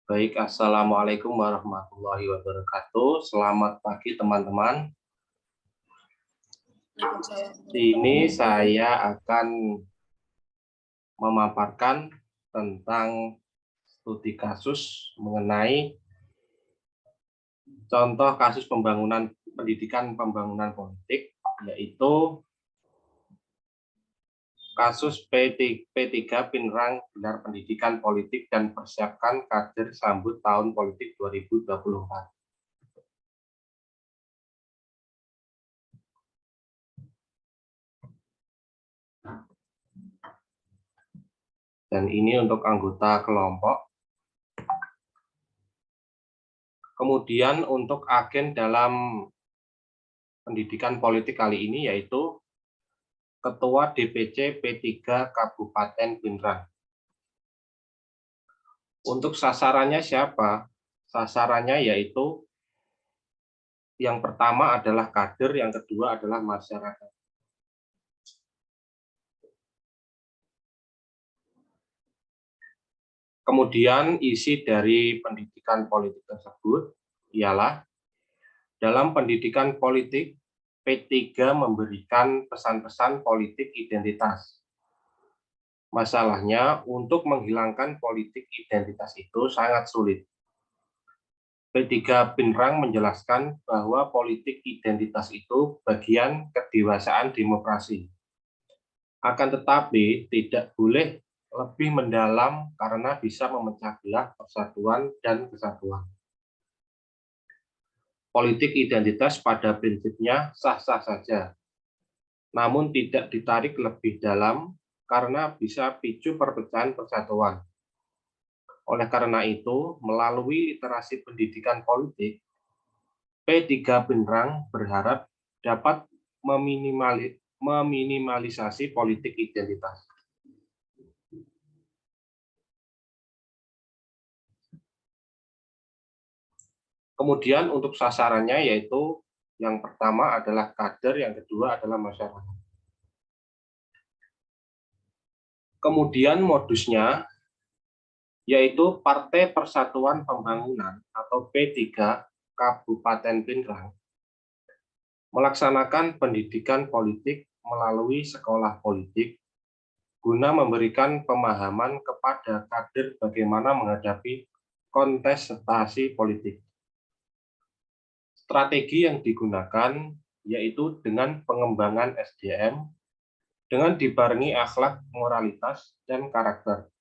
Baik, Assalamualaikum warahmatullahi wabarakatuh. Selamat pagi teman-teman. Ini saya akan memaparkan tentang studi kasus mengenai contoh kasus pembangunan pendidikan pembangunan politik, yaitu kasus P3 Pinrang Gelar Pendidikan Politik dan Persiapkan Kader Sambut Tahun Politik 2024. Dan ini untuk anggota kelompok. Kemudian untuk agen dalam pendidikan politik kali ini yaitu Ketua DPC P3 Kabupaten Pinrang. Untuk sasarannya siapa? Sasarannya yaitu yang pertama adalah kader, yang kedua adalah masyarakat. Kemudian isi dari pendidikan politik tersebut ialah dalam pendidikan politik P3 memberikan pesan-pesan politik identitas. Masalahnya untuk menghilangkan politik identitas itu sangat sulit. P3 Pinrang menjelaskan bahwa politik identitas itu bagian kedewasaan demokrasi. Akan tetapi tidak boleh lebih mendalam karena bisa memecah belah persatuan dan kesatuan. Politik identitas pada prinsipnya sah-sah saja, namun tidak ditarik lebih dalam karena bisa picu perpecahan persatuan. Oleh karena itu, melalui literasi pendidikan politik, P3 Pinrang berharap dapat meminimalisasi politik identitas. Kemudian untuk sasarannya yaitu yang pertama adalah kader, yang kedua adalah masyarakat. Kemudian modusnya yaitu Partai Persatuan Pembangunan atau P3 Kabupaten Pinrang melaksanakan pendidikan politik melalui sekolah politik guna memberikan pemahaman kepada kader bagaimana menghadapi kontestasi politik. Strategi yang digunakan yaitu dengan pengembangan SDM dengan dibarengi akhlak, moralitas, dan karakter.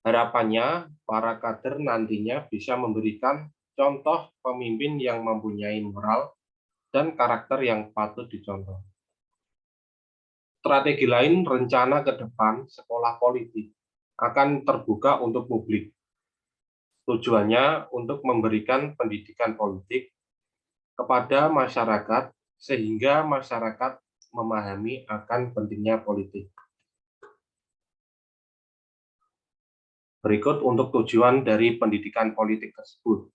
Harapannya, para kader nantinya bisa memberikan contoh pemimpin yang mempunyai moral dan karakter yang patut dicontoh. Strategi lain, rencana ke depan sekolah politik akan terbuka untuk publik. Tujuannya untuk memberikan pendidikan politik kepada masyarakat sehingga masyarakat memahami akan pentingnya politik. Berikut untuk tujuan dari pendidikan politik tersebut.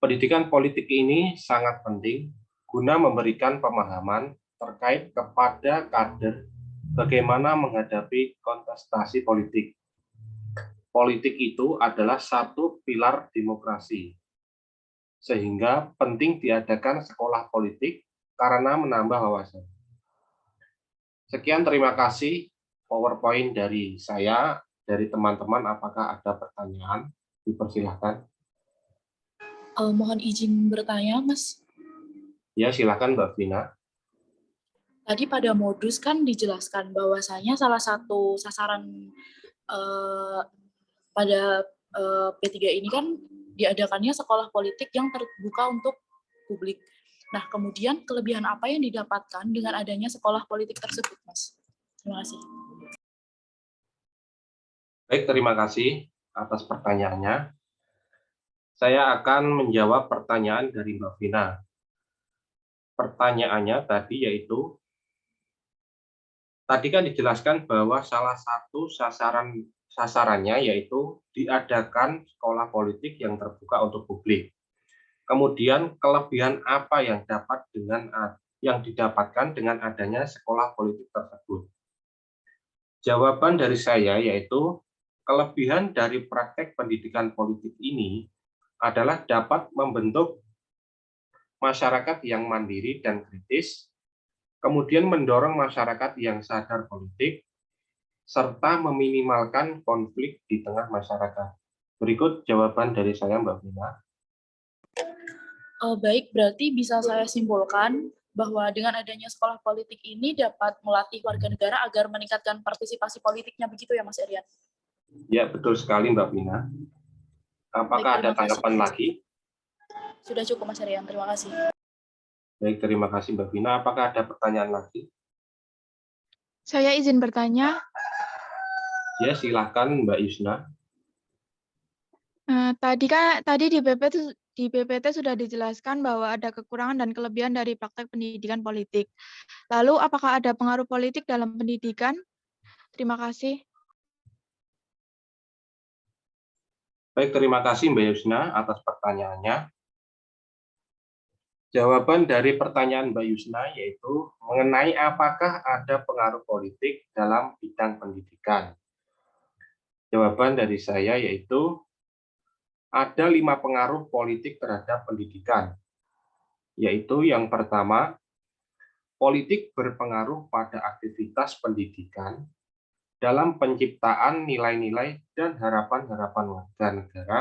Pendidikan politik ini sangat penting guna memberikan pemahaman terkait kepada kader bagaimana menghadapi kontestasi politik. Politik itu adalah satu pilar demokrasi, sehingga penting diadakan sekolah politik karena menambah wawasan. Sekian, terima kasih PowerPoint dari saya, dari teman-teman. Apakah ada pertanyaan? Dipersilahkan. Mohon izin bertanya, Mas. Ya, silakan Mbak Vina. Tadi pada modus kan dijelaskan bahwasanya salah satu sasaran pada P3 ini kan diadakannya sekolah politik yang terbuka untuk publik. Nah, kemudian kelebihan apa yang didapatkan dengan adanya sekolah politik tersebut, Mas? Terima kasih. Baik, terima kasih atas pertanyaannya. Saya akan menjawab pertanyaan dari Mbak Vina. Pertanyaannya tadi yaitu, tadi kan dijelaskan bahwa salah satu sasarannya yaitu diadakan sekolah politik yang terbuka untuk publik. Kemudian kelebihan apa yang didapatkan dengan adanya sekolah politik tersebut? Jawaban dari saya yaitu Kelebihan dari praktek pendidikan politik ini adalah dapat membentuk masyarakat yang mandiri dan kritis, kemudian mendorong masyarakat yang sadar politik, serta meminimalkan konflik di tengah masyarakat. Berikut jawaban dari saya, Mbak Vina. Baik, berarti bisa saya simpulkan bahwa dengan adanya sekolah politik ini dapat melatih warga negara agar meningkatkan partisipasi politiknya, begitu ya Mas Erian? Ya, betul sekali Mbak Vina. Apakah Baik, ada terima kasih. tanggapan lagi? Sudah cukup Mas Erian, terima kasih. Baik, terima kasih Mbak Vina. Apakah ada pertanyaan lagi? Saya izin bertanya. Ya, silakan Mbak Yusna. Tadi di PPT sudah dijelaskan bahwa ada kekurangan dan kelebihan dari praktek pendidikan politik. Lalu apakah ada pengaruh politik dalam pendidikan? Terima kasih. Baik, terima kasih Mbak Yusna atas pertanyaannya. Jawaban dari pertanyaan Mbak Yusna yaitu mengenai apakah ada pengaruh politik dalam bidang pendidikan. Jawaban dari saya yaitu ada 5 pengaruh politik terhadap pendidikan, yaitu yang pertama, politik berpengaruh pada aktivitas pendidikan dalam penciptaan nilai-nilai dan harapan-harapan warga negara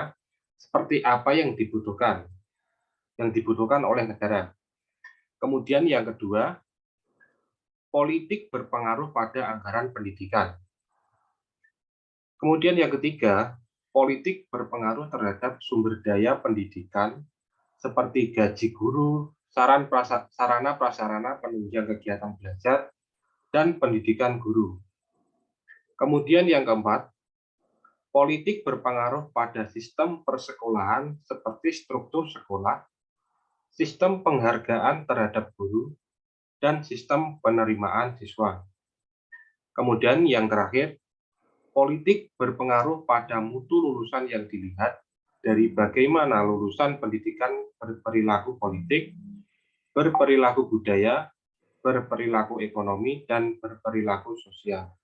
seperti apa yang dibutuhkan oleh negara. Kemudian yang kedua, politik berpengaruh pada anggaran pendidikan. Kemudian yang ketiga, politik berpengaruh terhadap sumber daya pendidikan seperti gaji guru, sarana prasarana penunjang kegiatan belajar, dan pendidikan guru. Kemudian yang keempat, politik berpengaruh pada sistem persekolahan seperti struktur sekolah, sistem penghargaan terhadap guru, dan sistem penerimaan siswa. Kemudian yang terakhir, politik berpengaruh pada mutu lulusan yang dilihat dari bagaimana lulusan pendidikan berperilaku politik, berperilaku budaya, berperilaku ekonomi, dan berperilaku sosial.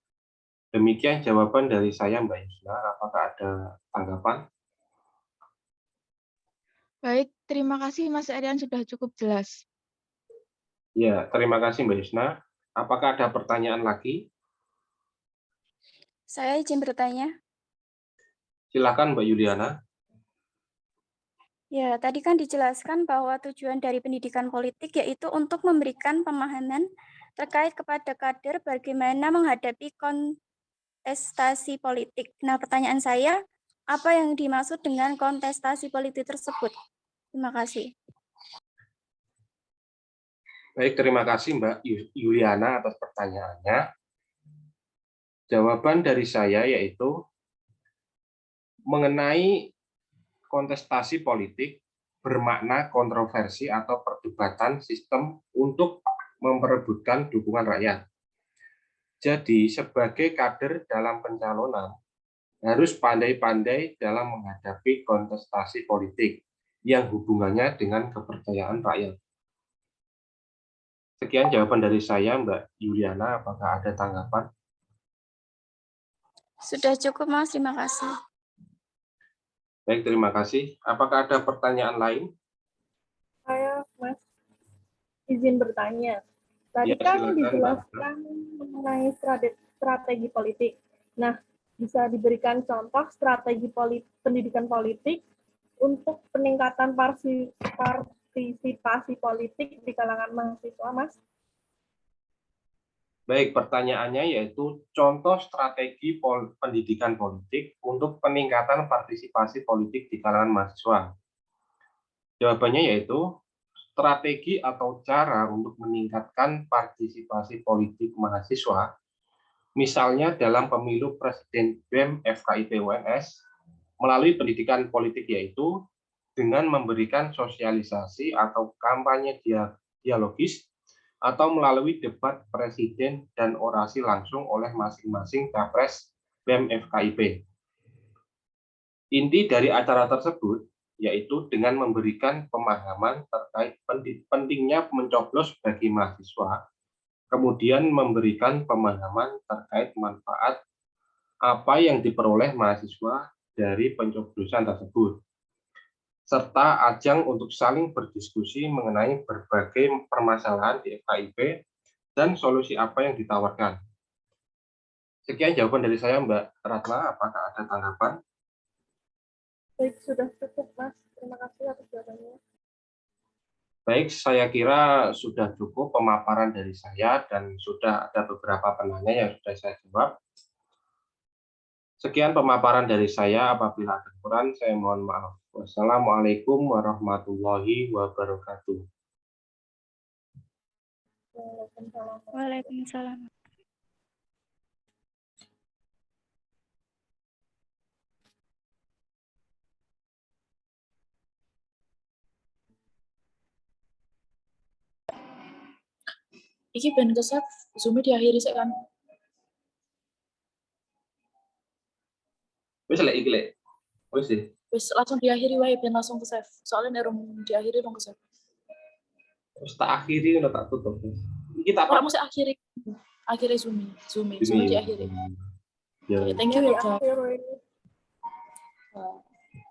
Demikian jawaban dari saya, Mbak Yusna. Apakah ada tanggapan? Baik, terima kasih Mas Erian sudah cukup jelas. Ya, terima kasih Mbak Yusna. Apakah ada pertanyaan lagi? Saya izin bertanya. Silakan Mbak Yuliana. Ya, tadi kan dijelaskan bahwa tujuan dari pendidikan politik yaitu untuk memberikan pemahaman terkait kepada kader bagaimana menghadapi kontestasi politik. Nah, pertanyaan saya, apa yang dimaksud dengan kontestasi politik tersebut? Terima kasih. Baik, terima kasih Mbak Yuliana atas pertanyaannya. Jawaban dari saya yaitu mengenai kontestasi politik bermakna kontroversi atau perdebatan sistem untuk memperebutkan dukungan rakyat. Jadi, sebagai kader dalam pencalonan, harus pandai-pandai dalam menghadapi kontestasi politik yang hubungannya dengan kepercayaan rakyat. Sekian jawaban dari saya, Mbak Yuliana. Apakah ada tanggapan? Sudah cukup, Mas. Terima kasih. Baik, terima kasih. Apakah ada pertanyaan lain? Saya, Mas, izin bertanya. Tadi Ya, kan silakan, dijelaskan mengenai strategi politik. Nah, bisa diberikan contoh strategi pendidikan politik untuk peningkatan partisipasi politik di kalangan mahasiswa, Mas? Baik, pertanyaannya yaitu contoh strategi pendidikan politik untuk peningkatan partisipasi politik di kalangan mahasiswa. Jawabannya yaitu strategi atau cara untuk meningkatkan partisipasi politik mahasiswa, misalnya dalam pemilu presiden BEM FKIP UNS, melalui pendidikan politik yaitu dengan memberikan sosialisasi atau kampanye dialogis atau melalui debat presiden dan orasi langsung oleh masing-masing capres BEM FKIP. Inti dari acara tersebut yaitu dengan memberikan pemahaman terkait pentingnya mencoblos bagi mahasiswa, kemudian memberikan pemahaman terkait manfaat apa yang diperoleh mahasiswa dari pencoblosan tersebut, serta ajang untuk saling berdiskusi mengenai berbagai permasalahan di FKIP dan solusi apa yang ditawarkan. Sekian jawaban dari saya, Mbak Ratna. Apakah ada tanggapan? Baik, sudah cukup, Mas. Terima kasih atas jawabannya. Baik, saya kira sudah cukup pemaparan dari saya dan sudah ada beberapa penanya yang sudah saya jawab. Sekian pemaparan dari saya. Apabila ada kurang, saya mohon maaf. Wassalamualaikum warahmatullahi wabarakatuh. Waalaikumsalam. Waalaikumsalam. Iki ben ke-save, Zoom diakhiri sik kan. Wis lek iki lek. Wis sih. Wis langsung diakhiri wae ben langsung ke-save. Soalnya nek rung diakhiri rung ke-save. Wis tak akhiri udah tak tutup. Iki tak Ora mesti akhiri. Akhirnya Zoom ini. diakhiri. Ya. Oke, thank you ya, Kak. Akhir ini. Wah.